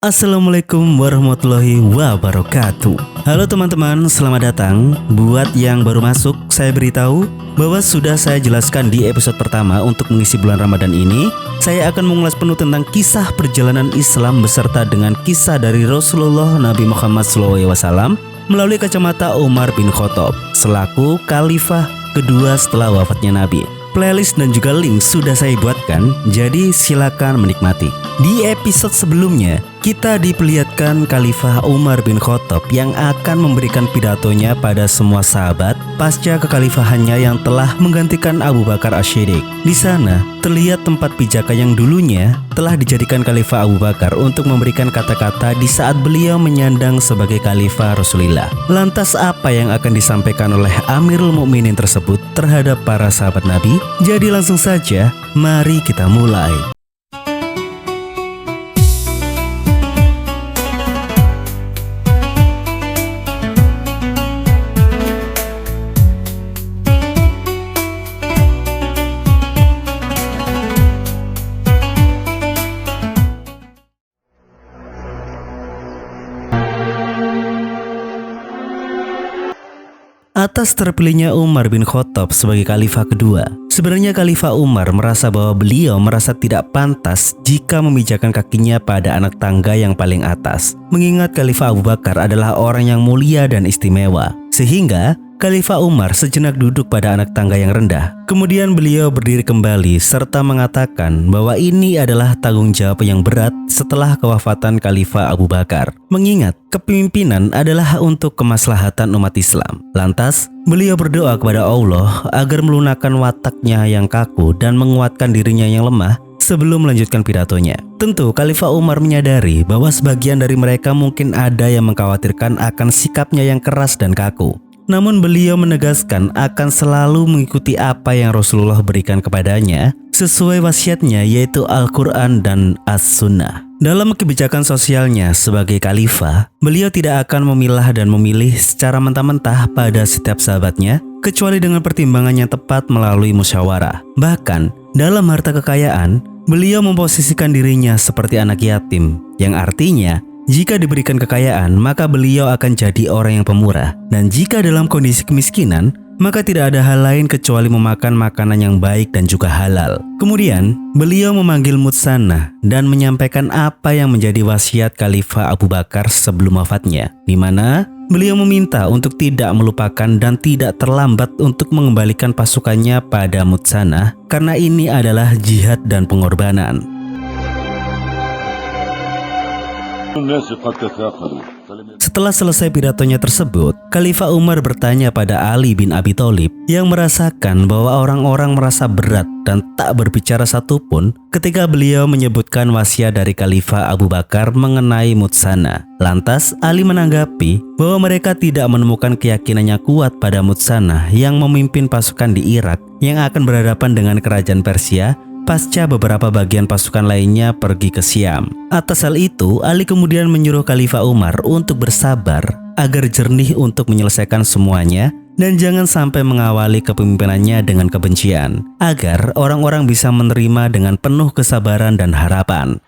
Assalamualaikum warahmatullahi wabarakatuh. Halo teman-teman, selamat datang. Buat yang baru masuk, saya beritahu bahwa sudah saya jelaskan di episode pertama untuk mengisi bulan Ramadan ini. Saya akan mengulas penuh tentang kisah perjalanan Islam beserta dengan kisah dari Rasulullah Nabi Muhammad SAW melalui kacamata Umar bin Khattab selaku khalifah kedua setelah wafatnya Nabi. Playlist dan juga link sudah saya buatkan, jadi silakan menikmati. Di episode sebelumnya, kita diperlihatkan Khalifah Umar bin Khattab yang akan memberikan pidatonya pada semua sahabat pasca kekhalifahannya yang telah menggantikan Abu Bakar As-Siddiq. Di sana, terlihat tempat pijaka yang dulunya telah dijadikan Khalifah Abu Bakar untuk memberikan kata-kata di saat beliau menyandang sebagai Khalifah Rasulullah. Lantas apa yang akan disampaikan oleh Amirul Mukminin tersebut terhadap para sahabat Nabi? Jadi langsung saja, mari kita mulai. Atas terpilihnya Umar bin Khattab sebagai khalifah kedua, sebenarnya Khalifah Umar merasa bahwa beliau merasa tidak pantas jika memijakkan kakinya pada anak tangga yang paling atas. Mengingat Khalifah Abu Bakar adalah orang yang mulia dan istimewa, sehingga Khalifah Umar sejenak duduk pada anak tangga yang rendah. Kemudian beliau berdiri kembali serta mengatakan bahwa ini adalah tanggung jawab yang berat setelah kewafatan Khalifah Abu Bakar. Mengingat kepemimpinan adalah untuk kemaslahatan umat Islam. Lantas, beliau berdoa kepada Allah agar melunakkan wataknya yang kaku dan menguatkan dirinya yang lemah sebelum melanjutkan pidatonya. Tentu Khalifah Umar menyadari bahwa sebagian dari mereka mungkin ada yang mengkhawatirkan akan sikapnya yang keras dan kaku. Namun beliau menegaskan akan selalu mengikuti apa yang Rasulullah berikan kepadanya sesuai wasiatnya, yaitu Al-Quran dan As-Sunnah. Dalam kebijakan sosialnya sebagai khalifah, beliau tidak akan memilah dan memilih secara mentah-mentah pada setiap sahabatnya, kecuali dengan pertimbangan yang tepat melalui musyawarah. Bahkan, dalam harta kekayaan, beliau memposisikan dirinya seperti anak yatim, yang artinya jika diberikan kekayaan, maka beliau akan jadi orang yang pemurah. Dan jika dalam kondisi kemiskinan, maka tidak ada hal lain kecuali memakan makanan yang baik dan juga halal. Kemudian, beliau memanggil Mutsanah dan menyampaikan apa yang menjadi wasiat Khalifah Abu Bakar sebelum wafatnya, di mana beliau meminta untuk tidak melupakan dan tidak terlambat untuk mengembalikan pasukannya pada Mutsanah, karena ini adalah jihad dan pengorbanan. Setelah selesai pidatonya tersebut, Khalifah Umar bertanya pada Ali bin Abi Thalib yang merasakan bahwa orang-orang merasa berat dan tak berbicara satupun ketika beliau menyebutkan wasiat dari Khalifah Abu Bakar mengenai Mutsanah. Lantas Ali menanggapi bahwa mereka tidak menemukan keyakinannya kuat pada Mutsanah yang memimpin pasukan di Irak yang akan berhadapan dengan kerajaan Persia pasca beberapa bagian pasukan lainnya pergi ke Syam. Atas hal itu, Ali kemudian menyuruh Khalifah Umar untuk bersabar agar jernih untuk menyelesaikan semuanya dan jangan sampai mengawali kepemimpinannya dengan kebencian, agar orang-orang bisa menerima dengan penuh kesabaran dan harapan.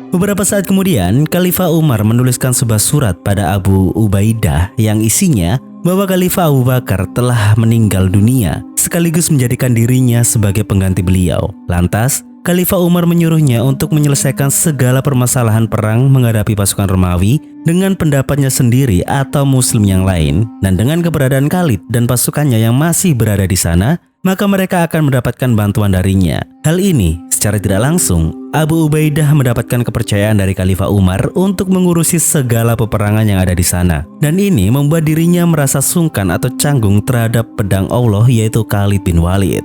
Beberapa saat kemudian, Khalifah Umar menuliskan sebuah surat pada Abu Ubaidah yang isinya bahwa Khalifah Abu Bakar telah meninggal dunia, sekaligus menjadikan dirinya sebagai pengganti beliau. Lantas, Khalifah Umar menyuruhnya untuk menyelesaikan segala permasalahan perang menghadapi pasukan Romawi dengan pendapatnya sendiri atau Muslim yang lain. Dan dengan keberadaan Khalid dan pasukannya yang masih berada di sana, maka mereka akan mendapatkan bantuan darinya. Hal ini secara tidak langsung, Abu Ubaidah mendapatkan kepercayaan dari Khalifah Umar untuk mengurusi segala peperangan yang ada di sana. Dan ini membuat dirinya merasa sungkan atau canggung terhadap pedang Allah, yaitu Khalid bin Walid.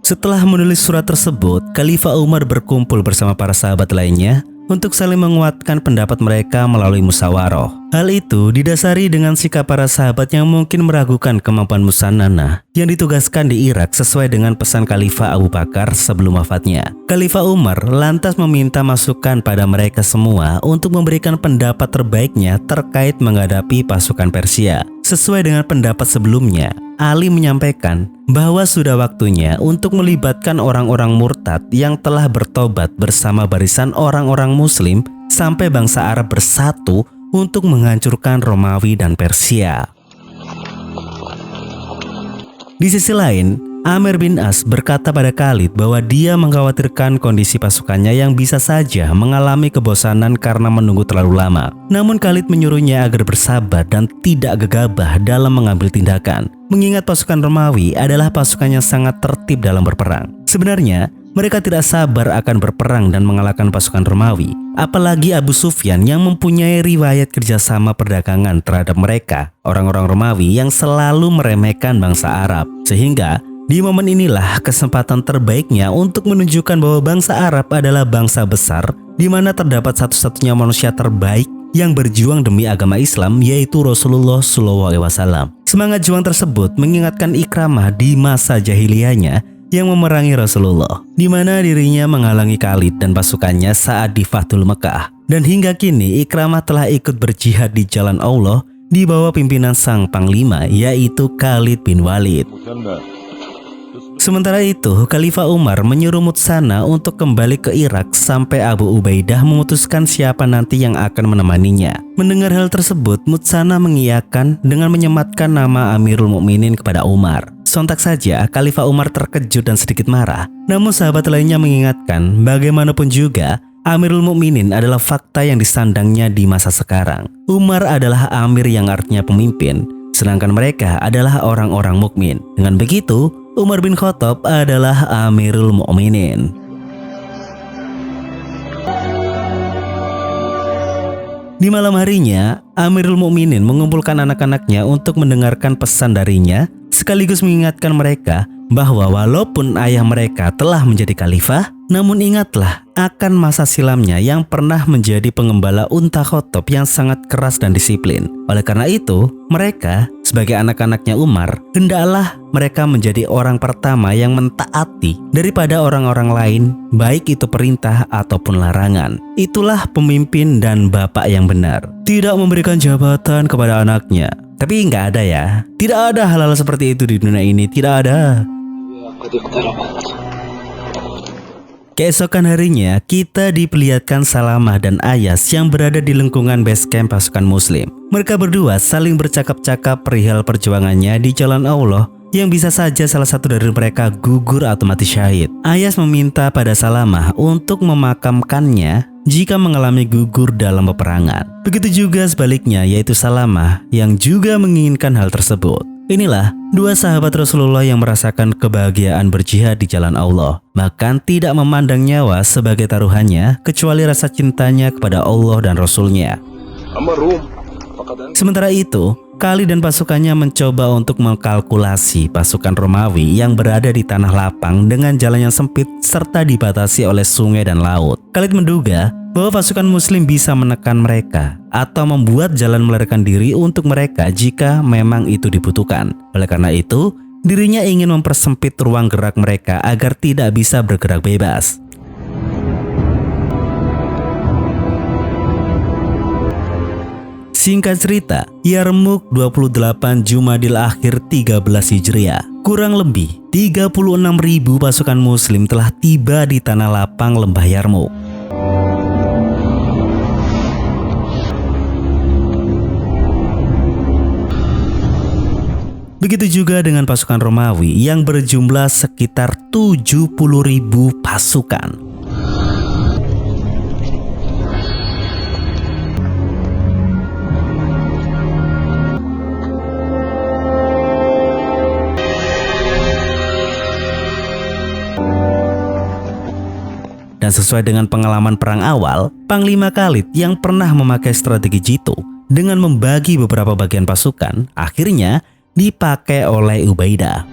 Setelah menulis surat tersebut, Khalifah Umar berkumpul bersama para sahabat lainnya untuk saling menguatkan pendapat mereka melalui musyawarah. Hal itu didasari dengan sikap para sahabat yang mungkin meragukan kemampuan Mutsanah yang ditugaskan di Irak sesuai dengan pesan Khalifah Abu Bakar sebelum wafatnya. Khalifah Umar lantas meminta masukan pada mereka semua untuk memberikan pendapat terbaiknya terkait menghadapi pasukan Persia. Sesuai dengan pendapat sebelumnya, Ali menyampaikan bahwa sudah waktunya untuk melibatkan orang-orang murtad yang telah bertobat bersama barisan orang-orang Muslim sampai bangsa Arab bersatu untuk menghancurkan Romawi dan Persia. Di sisi lain, Amr bin As berkata pada Khalid bahwa dia mengkhawatirkan kondisi pasukannya yang bisa saja mengalami kebosanan karena menunggu terlalu lama. Namun Khalid menyuruhnya agar bersabar dan tidak gegabah dalam mengambil tindakan, mengingat pasukan Romawi adalah pasukan yang sangat tertib dalam berperang. Sebenarnya, mereka tidak sabar akan berperang dan mengalahkan pasukan Romawi, apalagi Abu Sufyan yang mempunyai riwayat kerjasama perdagangan terhadap mereka, orang-orang Romawi yang selalu meremehkan bangsa Arab. Sehingga, di momen inilah kesempatan terbaiknya untuk menunjukkan bahwa bangsa Arab adalah bangsa besar di mana terdapat satu-satunya manusia terbaik yang berjuang demi agama Islam, yaitu Rasulullah SAW. Semangat juang tersebut mengingatkan Ikramah di masa jahiliyahnya yang memerangi Rasulullah, di mana dirinya menghalangi Khalid dan pasukannya saat di Fathul Mekah. Dan hingga kini Ikramah telah ikut berjihad di jalan Allah di bawah pimpinan sang panglima, yaitu Khalid bin Walid. Sementara itu, Khalifah Umar menyuruh Mutsana untuk kembali ke Irak sampai Abu Ubaidah memutuskan siapa nanti yang akan menemaninya. Mendengar hal tersebut, Mutsana mengiyakan dengan menyematkan nama Amirul Mukminin kepada Umar. Sontak saja, Khalifah Umar terkejut dan sedikit marah. Namun sahabat lainnya mengingatkan, bagaimanapun juga, Amirul Mukminin adalah fakta yang disandangnya di masa sekarang. Umar adalah Amir yang artinya pemimpin, sedangkan mereka adalah orang-orang mukmin. Dengan begitu, Umar bin Khattab adalah Amirul Mukminin. Di malam harinya, Amirul Mukminin mengumpulkan anak-anaknya untuk mendengarkan pesan darinya, sekaligus mengingatkan mereka bahwa walaupun ayah mereka telah menjadi khalifah, namun ingatlah akan masa silamnya yang pernah menjadi pengembala unta Khattab yang sangat keras dan disiplin. Oleh karena itu, mereka sebagai anak-anaknya Umar, hendaklah mereka menjadi orang pertama yang mentaati daripada orang-orang lain, baik itu perintah ataupun larangan. Itulah pemimpin dan bapak yang benar. Tidak memberikan jabatan kepada anaknya. Tapi nggak ada ya. Tidak ada hal-hal seperti itu di dunia ini. Tidak ada. Keesokan harinya, kita diperlihatkan Salamah dan Ayas yang berada di lingkungan base camp pasukan Muslim. Mereka berdua saling bercakap-cakap perihal perjuangannya di jalan Allah, yang bisa saja salah satu dari mereka gugur atau mati syahid. Ayas meminta pada Salamah untuk memakamkannya jika mengalami gugur dalam peperangan. Begitu juga sebaliknya, yaitu Salamah yang juga menginginkan hal tersebut. Inilah dua sahabat Rasulullah yang merasakan kebahagiaan berjihad di jalan Allah, bahkan tidak memandang nyawa sebagai taruhannya kecuali rasa cintanya kepada Allah dan Rasul-Nya. Sementara itu, Khalid dan pasukannya mencoba untuk mengkalkulasi pasukan Romawi yang berada di tanah lapang dengan jalan yang sempit serta dibatasi oleh sungai dan laut. Khalid menduga bahwa pasukan Muslim bisa menekan mereka atau membuat jalan melarikan diri untuk mereka jika memang itu dibutuhkan. Oleh karena itu, dirinya ingin mempersempit ruang gerak mereka agar tidak bisa bergerak bebas. Singkat cerita, Yarmuk 28 Jumadil Akhir 13 Hijriah, kurang lebih 36.000 pasukan Muslim telah tiba di tanah lapang lembah Yarmuk. Begitu juga dengan pasukan Romawi yang berjumlah sekitar 70.000 pasukan. Dan sesuai dengan pengalaman perang awal, Panglima Khalid yang pernah memakai strategi jitu dengan membagi beberapa bagian pasukan, akhirnya dipakai oleh Ubaidah.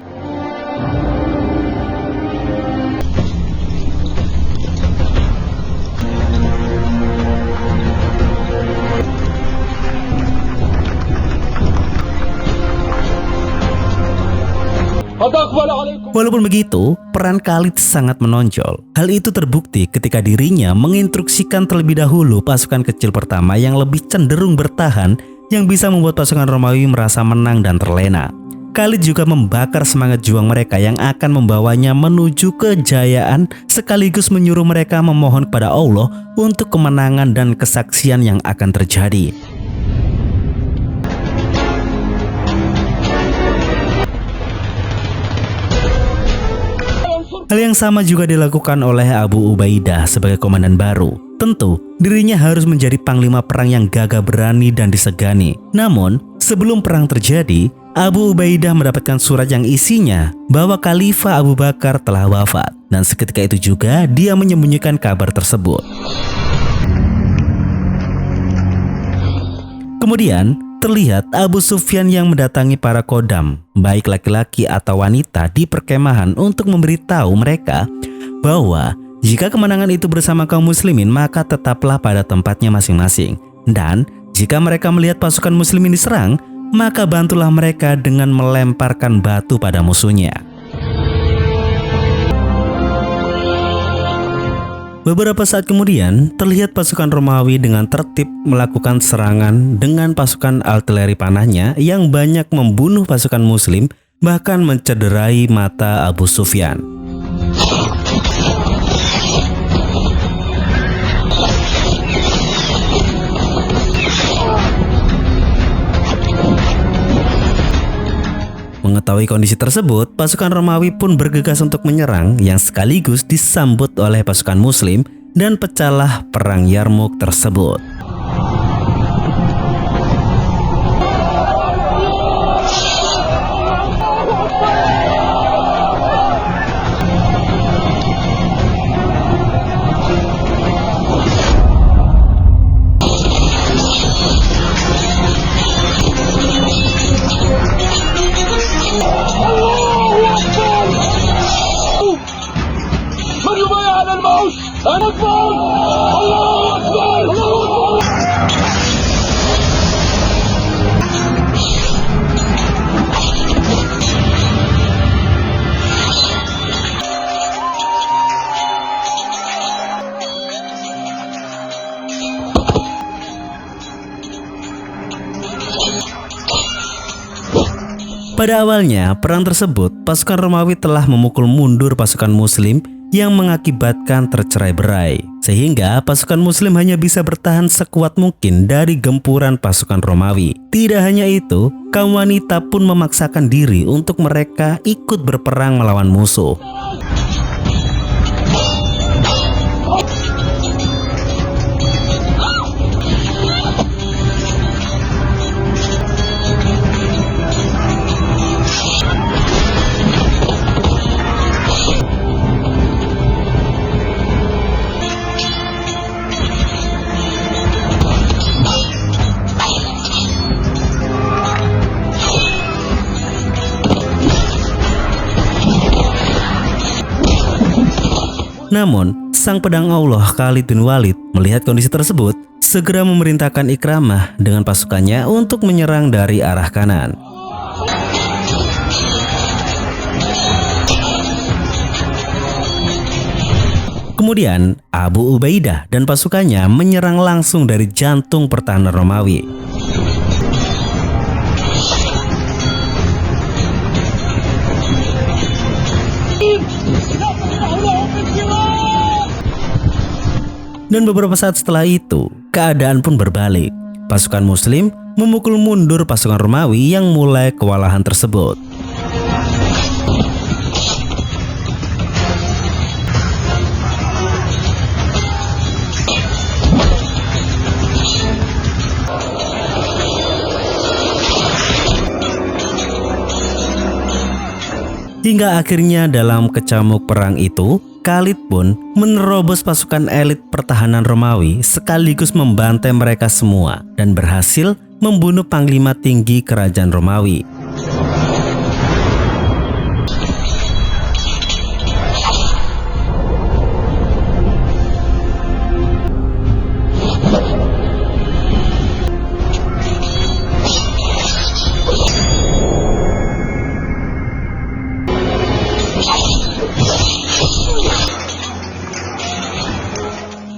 Walaupun begitu, peran Khalid sangat menonjol. Hal itu terbukti ketika dirinya menginstruksikan terlebih dahulu pasukan kecil pertama yang lebih cenderung bertahan yang bisa membuat pasukan Romawi merasa menang dan terlena. Khalid juga membakar semangat juang mereka yang akan membawanya menuju kejayaan, sekaligus menyuruh mereka memohon kepada Allah untuk kemenangan dan kesaksian yang akan terjadi. Hal yang sama juga dilakukan oleh Abu Ubaidah sebagai komandan baru. Tentu, dirinya harus menjadi panglima perang yang gagah berani dan disegani. Namun, sebelum perang terjadi, Abu Ubaidah mendapatkan surat yang isinya bahwa Khalifah Abu Bakar telah wafat. Dan seketika itu juga dia menyembunyikan kabar tersebut. Kemudian, terlihat Abu Sufyan yang mendatangi para kodam, baik laki-laki atau wanita, di perkemahan untuk memberitahu mereka bahwa jika kemenangan itu bersama kaum muslimin, maka tetaplah pada tempatnya masing-masing. Dan jika mereka melihat pasukan muslimin diserang, maka bantulah mereka dengan melemparkan batu pada musuhnya. Beberapa saat kemudian, terlihat pasukan Romawi dengan tertib melakukan serangan dengan pasukan artileri panahnya yang banyak membunuh pasukan muslim, bahkan mencederai mata Abu Sufyan. Mengetahui kondisi tersebut, pasukan Romawi pun bergegas untuk menyerang, yang sekaligus disambut oleh pasukan muslim, dan pecahlah perang Yarmuk tersebut. Pada awalnya perang tersebut, pasukan Romawi telah memukul mundur pasukan muslim yang mengakibatkan tercerai-berai, sehingga pasukan muslim hanya bisa bertahan sekuat mungkin dari gempuran pasukan Romawi. Tidak hanya itu, kaum wanita pun memaksakan diri untuk mereka ikut berperang melawan musuh. Namun, sang pedang Allah Khalid bin Walid melihat kondisi tersebut, segera memerintahkan Ikramah dengan pasukannya untuk menyerang dari arah kanan. Kemudian, Abu Ubaidah dan pasukannya menyerang langsung dari jantung pertahanan Romawi. Dan beberapa saat setelah itu, keadaan pun berbalik. Pasukan muslim memukul mundur pasukan Romawi yang mulai kewalahan tersebut. Hingga akhirnya dalam kecamuk perang itu, Khalid pun menerobos pasukan elit pertahanan Romawi sekaligus membantai mereka semua dan berhasil membunuh panglima tinggi kerajaan Romawi.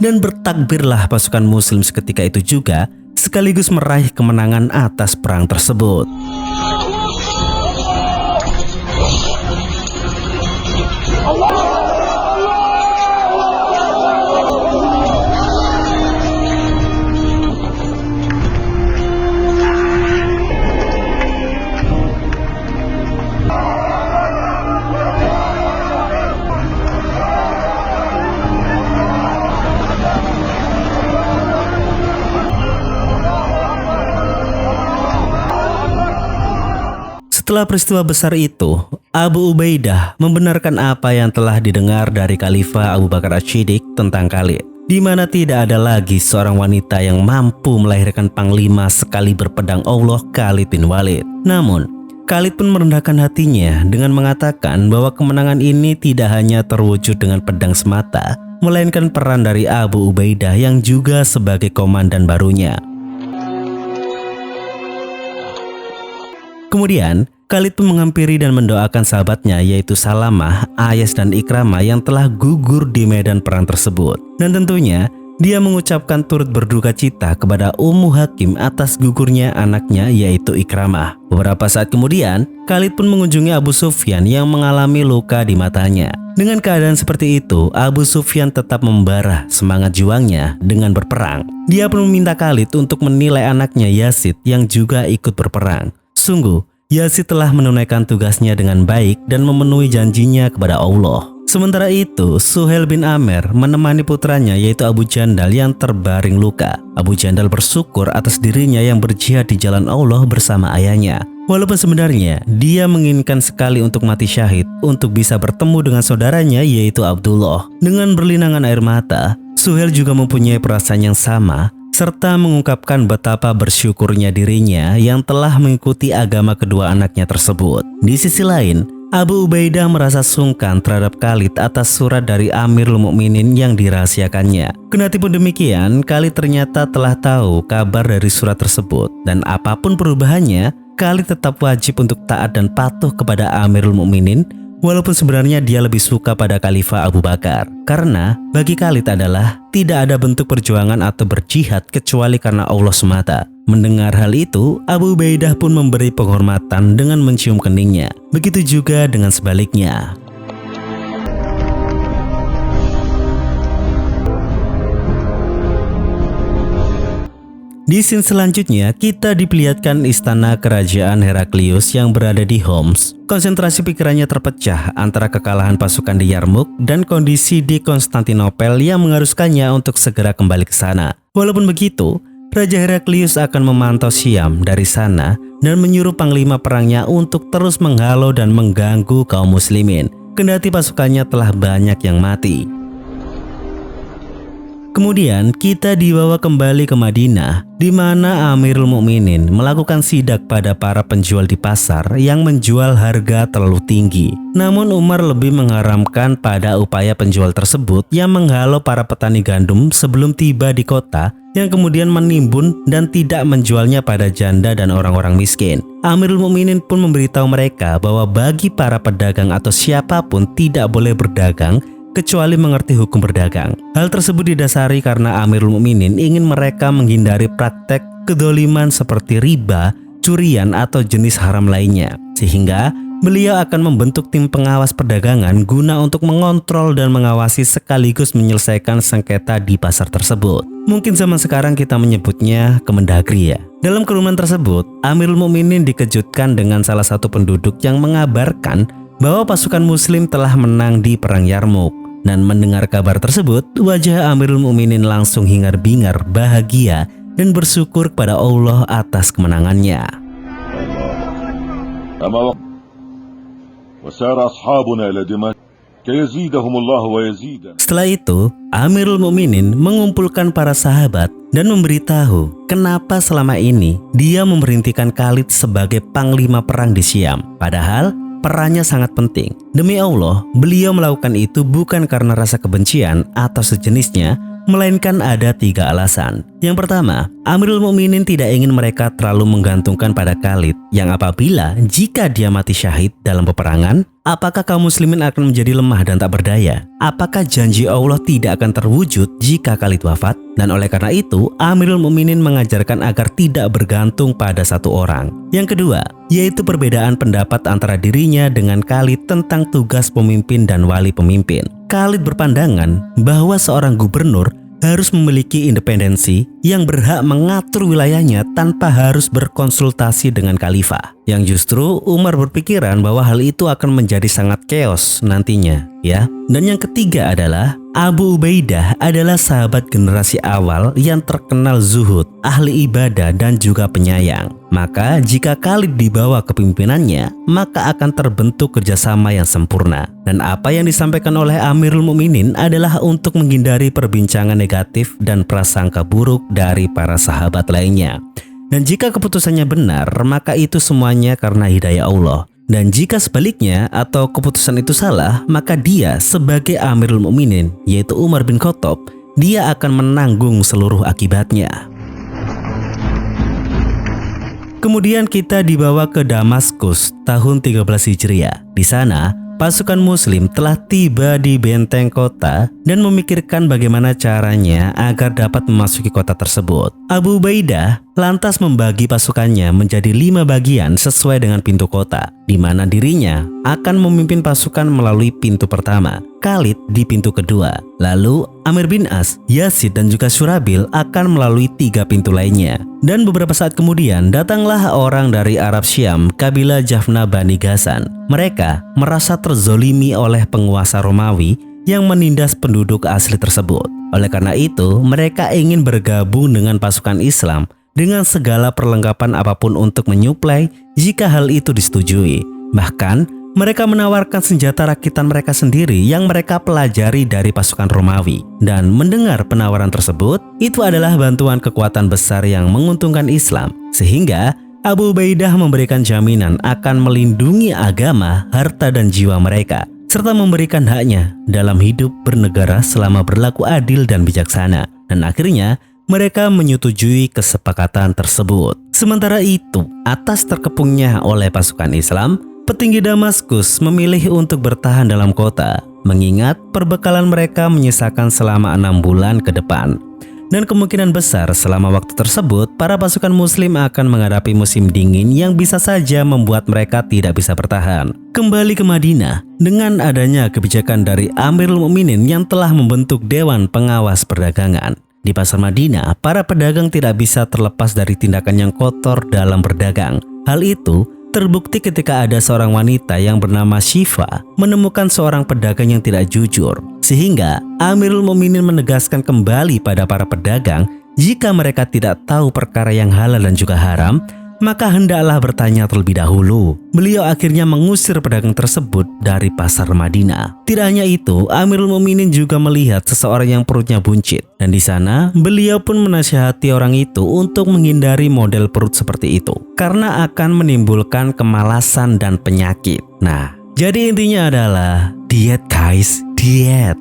Dan bertakbirlah pasukan muslim seketika itu juga sekaligus meraih kemenangan atas perang tersebut. Setelah peristiwa besar itu, Abu Ubaidah membenarkan apa yang telah didengar dari Khalifah Abu Bakar Ash-Shiddiq tentang Khalid, di mana tidak ada lagi seorang wanita yang mampu melahirkan panglima sekali berpedang Allah Khalid bin Walid. Namun, Khalid pun merendahkan hatinya dengan mengatakan bahwa kemenangan ini tidak hanya terwujud dengan pedang semata, melainkan peran dari Abu Ubaidah yang juga sebagai komandan barunya. Kemudian, Khalid pun menghampiri dan mendoakan sahabatnya yaitu Salamah, Ayas dan Ikramah yang telah gugur di medan perang tersebut. Dan tentunya, dia mengucapkan turut berduka cita kepada Ummu Hakim atas gugurnya anaknya yaitu Ikramah. Beberapa saat kemudian, Khalid pun mengunjungi Abu Sufyan yang mengalami luka di matanya. Dengan keadaan seperti itu, Abu Sufyan tetap membara semangat juangnya dengan berperang. Dia pun meminta Khalid untuk menilai anaknya Yazid yang juga ikut berperang. Sungguh, Yazid telah menunaikan tugasnya dengan baik dan memenuhi janjinya kepada Allah. Sementara itu, Suhail bin Amir menemani putranya yaitu Abu Jandal yang terbaring luka. Abu Jandal bersyukur atas dirinya yang berjihad di jalan Allah bersama ayahnya. Walaupun sebenarnya dia menginginkan sekali untuk mati syahid untuk bisa bertemu dengan saudaranya yaitu Abdullah. Dengan berlinangan air mata, Suhail juga mempunyai perasaan yang sama, serta mengungkapkan betapa bersyukurnya dirinya yang telah mengikuti agama kedua anaknya tersebut. Di sisi lain, Abu Ubaidah merasa sungkan terhadap Khalid atas surat dari Amirul Mukminin yang dirahasiakannya. Kendati pun demikian, Khalid ternyata telah tahu kabar dari surat tersebut, dan apapun perubahannya, Khalid tetap wajib untuk taat dan patuh kepada Amirul Mukminin, walaupun sebenarnya dia lebih suka pada Khalifah Abu Bakar. Karena bagi Khalid adalah tidak ada bentuk perjuangan atau berjihad kecuali karena Allah semata. Mendengar hal itu, Abu Ubaidah pun memberi penghormatan dengan mencium keningnya. Begitu juga dengan sebaliknya. Di scene selanjutnya, kita diperlihatkan istana kerajaan Heraklius yang berada di Homs. Konsentrasi pikirannya terpecah antara kekalahan pasukan di Yarmouk dan kondisi di Konstantinopel yang mengharuskannya untuk segera kembali ke sana. Walaupun begitu, Raja Heraklius akan memantau Syam dari sana dan menyuruh panglima perangnya untuk terus menghalau dan mengganggu kaum muslimin, kendati pasukannya telah banyak yang mati. Kemudian kita dibawa kembali ke Madinah, di mana Amirul Mukminin melakukan sidak pada para penjual di pasar yang menjual harga terlalu tinggi. Namun Umar lebih mengharamkan pada upaya penjual tersebut yang menghalau para petani gandum sebelum tiba di kota, yang kemudian menimbun dan tidak menjualnya pada janda dan orang-orang miskin. Amirul Mukminin pun memberitahu mereka bahwa bagi para pedagang atau siapapun tidak boleh berdagang kecuali mengerti hukum berdagang. Hal tersebut didasari karena Amirul Mukminin ingin mereka menghindari praktek kedoliman seperti riba, curian atau jenis haram lainnya. Sehingga beliau akan membentuk tim pengawas perdagangan guna untuk mengontrol dan mengawasi sekaligus menyelesaikan sengketa di pasar tersebut. Mungkin zaman sekarang kita menyebutnya Kemendagri ya. Dalam kerumunan tersebut, Amirul Mukminin dikejutkan dengan salah satu penduduk yang mengabarkan bahwa pasukan muslim telah menang di perang Yarmouk. Dan mendengar kabar tersebut, wajah Amirul Mukminin langsung hingar-bingar bahagia dan bersyukur kepada Allah atas kemenangannya. Setelah itu, Amirul Mukminin mengumpulkan para sahabat dan memberitahu kenapa selama ini dia memberhentikan Khalid sebagai panglima perang di Syam. Padahal perannya sangat penting. Demi Allah, beliau melakukan itu bukan karena rasa kebencian atau sejenisnya, melainkan ada 3 alasan. Yang pertama, Amirul Mukminin tidak ingin mereka terlalu menggantungkan pada Khalid yang apabila jika dia mati syahid dalam peperangan, apakah kaum muslimin akan menjadi lemah dan tak berdaya? Apakah janji Allah tidak akan terwujud jika Khalid wafat? Dan oleh karena itu, Amirul Mukminin mengajarkan agar tidak bergantung pada satu orang. Yang kedua, yaitu perbedaan pendapat antara dirinya dengan Khalid tentang tugas pemimpin dan wali pemimpin. Khalid berpandangan bahwa seorang gubernur harus memiliki independensi yang berhak mengatur wilayahnya tanpa harus berkonsultasi dengan khalifah. Yang justru Umar berpikiran bahwa hal itu akan menjadi sangat chaos nantinya, ya. Dan yang ketiga adalah Abu Ubaidah adalah sahabat generasi awal yang terkenal zuhud, ahli ibadah dan juga penyayang. Maka jika Khalid dibawa kepemimpinannya, maka akan terbentuk kerjasama yang sempurna. Dan apa yang disampaikan oleh Amirul Mukminin adalah untuk menghindari perbincangan negatif dan prasangka buruk dari para sahabat lainnya. Dan jika keputusannya benar, maka itu semuanya karena hidayah Allah. Dan jika sebaliknya atau keputusan itu salah, maka dia sebagai Amirul Mukminin, yaitu Umar bin Khattab, dia akan menanggung seluruh akibatnya. Kemudian kita dibawa ke Damaskus tahun 13 Hijriah. Di sana, pasukan muslim telah tiba di benteng kota dan memikirkan bagaimana caranya agar dapat memasuki kota tersebut. Abu Ubaidah lantas membagi pasukannya menjadi 5 bagian sesuai dengan pintu kota, di mana dirinya akan memimpin pasukan melalui pintu pertama, Khalid di pintu kedua, lalu Amir bin As, Yazid dan juga Syurabil akan melalui 3 pintu lainnya. Dan beberapa saat kemudian datanglah orang dari Arab Syam, kabilah Jafna Bani Ghassan. Mereka merasa terzolimi oleh penguasa Romawi yang menindas penduduk asli tersebut. Oleh karena itu, mereka ingin bergabung dengan pasukan Islam dengan segala perlengkapan apapun untuk menyuplai jika hal itu disetujui. Bahkan, mereka menawarkan senjata rakitan mereka sendiri yang mereka pelajari dari pasukan Romawi. Dan mendengar penawaran tersebut, itu adalah bantuan kekuatan besar yang menguntungkan Islam. Sehingga Abu Ubaidah memberikan jaminan akan melindungi agama, harta dan jiwa mereka, serta memberikan haknya dalam hidup bernegara selama berlaku adil dan bijaksana. Dan akhirnya mereka menyetujui kesepakatan tersebut. Sementara itu, atas terkepungnya oleh pasukan Islam, petinggi Damaskus memilih untuk bertahan dalam kota, mengingat perbekalan mereka menyisakan selama 6 bulan ke depan. Dan kemungkinan besar selama waktu tersebut, para pasukan muslim akan menghadapi musim dingin yang bisa saja membuat mereka tidak bisa bertahan. Kembali ke Madinah, dengan adanya kebijakan dari Amirul Mukminin yang telah membentuk Dewan Pengawas Perdagangan. Di pasar Madinah, para pedagang tidak bisa terlepas dari tindakan yang kotor dalam berdagang. Hal itu terbukti ketika ada seorang wanita yang bernama Syifa menemukan seorang pedagang yang tidak jujur. Sehingga Amirul Mukminin menegaskan kembali pada para pedagang, jika mereka tidak tahu perkara yang halal dan juga haram, maka hendaklah bertanya terlebih dahulu. Beliau akhirnya mengusir pedagang tersebut dari pasar Madinah. Tidak hanya itu, Amirul Mukminin juga melihat seseorang yang perutnya buncit. Dan di sana, beliau pun menasihati orang itu untuk menghindari model perut seperti itu, karena akan menimbulkan kemalasan dan penyakit. Nah, jadi intinya adalah diet guys, diet.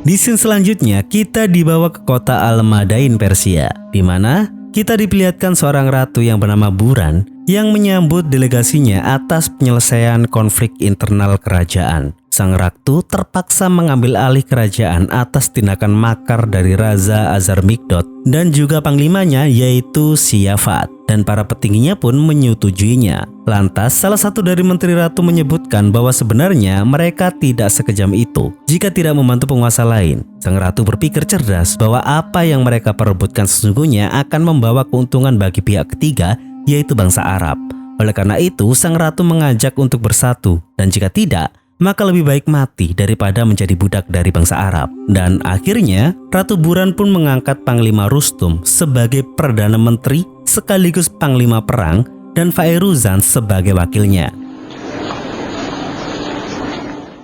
Di scene selanjutnya, kita dibawa ke kota Al-Madain, Persia, di mana kita diperlihatkan seorang ratu yang bernama Buran yang menyambut delegasinya atas penyelesaian konflik internal kerajaan. Sang ratu terpaksa mengambil alih kerajaan atas tindakan makar dari Raza Azarmikdot dan juga panglimanya yaitu Siyafat, dan para petingginya pun menyetujuinya. Lantas salah satu dari menteri ratu menyebutkan bahwa sebenarnya mereka tidak sekejam itu jika tidak membantu penguasa lain. Sang ratu berpikir cerdas bahwa apa yang mereka perebutkan sesungguhnya akan membawa keuntungan bagi pihak ketiga, yaitu bangsa Arab. Oleh karena itu, sang ratu mengajak untuk bersatu, dan jika tidak, maka lebih baik mati daripada menjadi budak dari bangsa Arab. Dan akhirnya, Ratu Buran pun mengangkat Panglima Rustum sebagai Perdana Menteri sekaligus Panglima Perang dan Fairuzan sebagai wakilnya.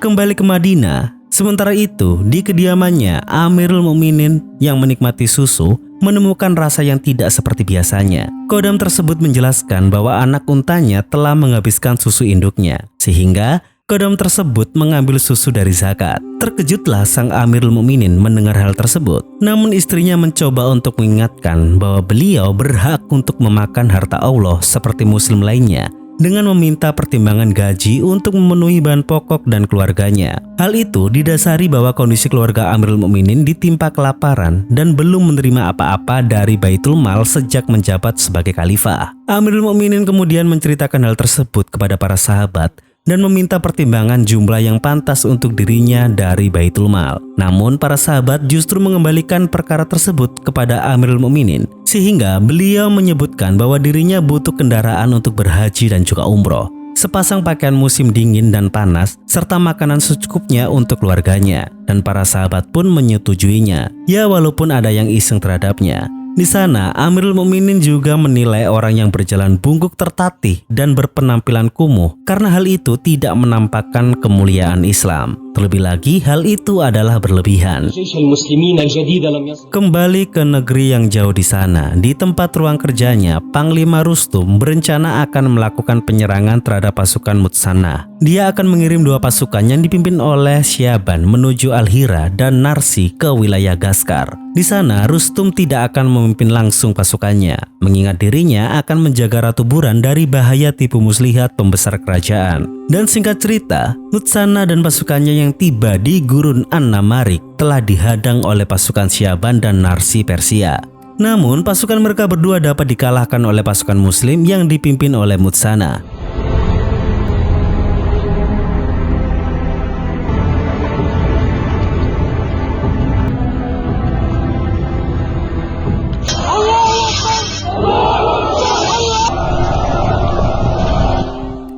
Kembali ke Madinah, sementara itu di kediamannya Amirul Mukminin yang menikmati susu menemukan rasa yang tidak seperti biasanya. Kodam tersebut menjelaskan bahwa anak untanya telah menghabiskan susu induknya, sehingga Kodam tersebut mengambil susu dari zakat. Terkejutlah sang Amirul Mukminin mendengar hal tersebut. Namun istrinya mencoba untuk mengingatkan bahwa beliau berhak untuk memakan harta Allah seperti muslim lainnya, dengan meminta pertimbangan gaji untuk memenuhi bahan pokok dan keluarganya. Hal itu didasari bahwa kondisi keluarga Amirul Mukminin ditimpa kelaparan dan belum menerima apa-apa dari Baitul Mal sejak menjabat sebagai khalifah. Amirul Mukminin kemudian menceritakan hal tersebut kepada para sahabat dan meminta pertimbangan jumlah yang pantas untuk dirinya dari Baitul Mal. Namun para sahabat justru mengembalikan perkara tersebut kepada Amirul Mukminin, sehingga beliau menyebutkan bahwa dirinya butuh kendaraan untuk berhaji dan juga umroh, sepasang pakaian musim dingin dan panas, serta makanan secukupnya untuk keluarganya. Dan para sahabat pun menyetujuinya, ya walaupun ada yang iseng terhadapnya. Di sana, Amirul Mukminin juga menilai orang yang berjalan bungkuk tertatih dan berpenampilan kumuh karena hal itu tidak menampakkan kemuliaan Islam. Terlebih lagi, hal itu adalah berlebihan. Kembali ke negeri yang jauh di sana, di tempat ruang kerjanya, Panglima Rustum berencana akan melakukan penyerangan terhadap pasukan Mutsanah. Dia akan mengirim 2 pasukan yang dipimpin oleh Syaban menuju Al-Hira dan Narsi ke wilayah Gaskar. Di sana, Rustum tidak akan memimpin langsung pasukannya, mengingat dirinya akan menjaga Ratu Buran dari bahaya tipu muslihat pembesar kerajaan. Dan singkat cerita, Mutsanah dan pasukannya yang tiba di Gurun An-Namarik telah dihadang oleh pasukan Syaban dan Narsi Persia. Namun, pasukan mereka berdua dapat dikalahkan oleh pasukan Muslim yang dipimpin oleh Mutsanah.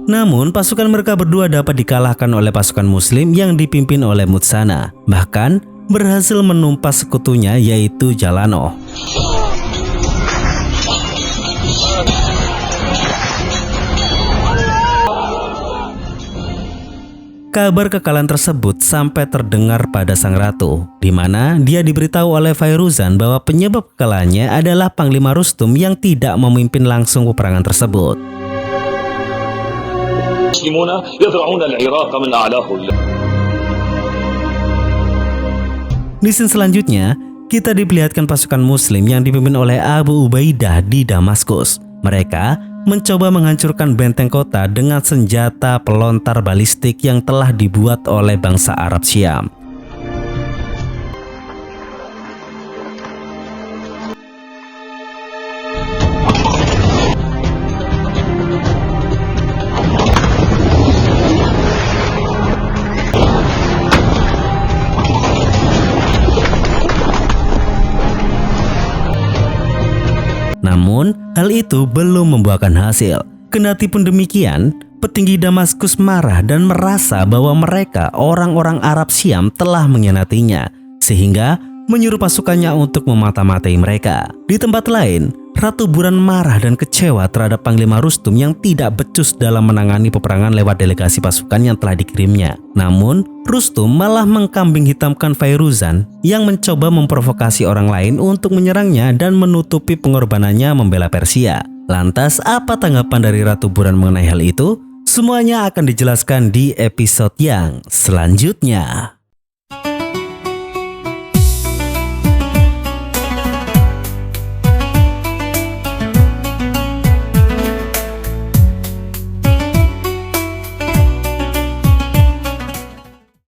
Namun, pasukan mereka berdua dapat dikalahkan oleh pasukan Muslim yang dipimpin oleh Mutsanah. Bahkan, berhasil menumpas sekutunya yaitu Jalanoh. Kabar kekalahan tersebut sampai terdengar pada sang ratu, di mana dia diberitahu oleh Fairuzan bahwa penyebab kekalahannya adalah Panglima Rustum yang tidak memimpin langsung peperangan tersebut. Di scene selanjutnya, kita diperlihatkan pasukan Muslim yang dipimpin oleh Abu Ubaidah di Damaskus. Mereka mencoba menghancurkan benteng kota dengan senjata pelontar balistik yang telah dibuat oleh bangsa Arab Syam. Namun, hal itu belum membuahkan hasil. Kendati pun demikian, petinggi Damaskus marah dan merasa bahwa mereka orang-orang Arab Syam telah mengkhianatinya, sehingga menyuruh pasukannya untuk memata-matai mereka. Di tempat lain, Ratu Buran marah dan kecewa terhadap Panglima Rustum yang tidak becus dalam menangani peperangan lewat delegasi pasukan yang telah dikirimnya. Namun, Rustum malah mengkambing hitamkan Fairuzan yang mencoba memprovokasi orang lain untuk menyerangnya dan menutupi pengorbanannya membela Persia. Lantas, apa tanggapan dari Ratu Buran mengenai hal itu? Semuanya akan dijelaskan di episode yang selanjutnya.